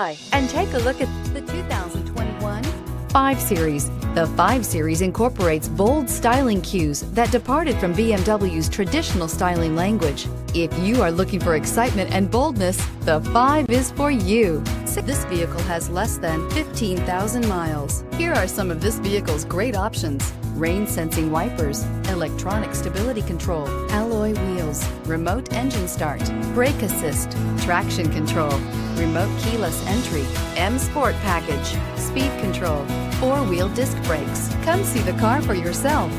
Hi, and take a look at the 2021 5 Series. The 5 Series incorporates bold styling cues that departed from BMW's traditional styling language. If you are looking for excitement and boldness, the 5 is for you. This vehicle has less than 15,000 miles. Here are some of this vehicle's great options: rain-sensing wipers, electronic stability control, alloy wheels, remote engine start, brake assist, traction control, remote keyless entry, M Sport package, speed control, 4-wheel disc brakes. Come see the car for yourself.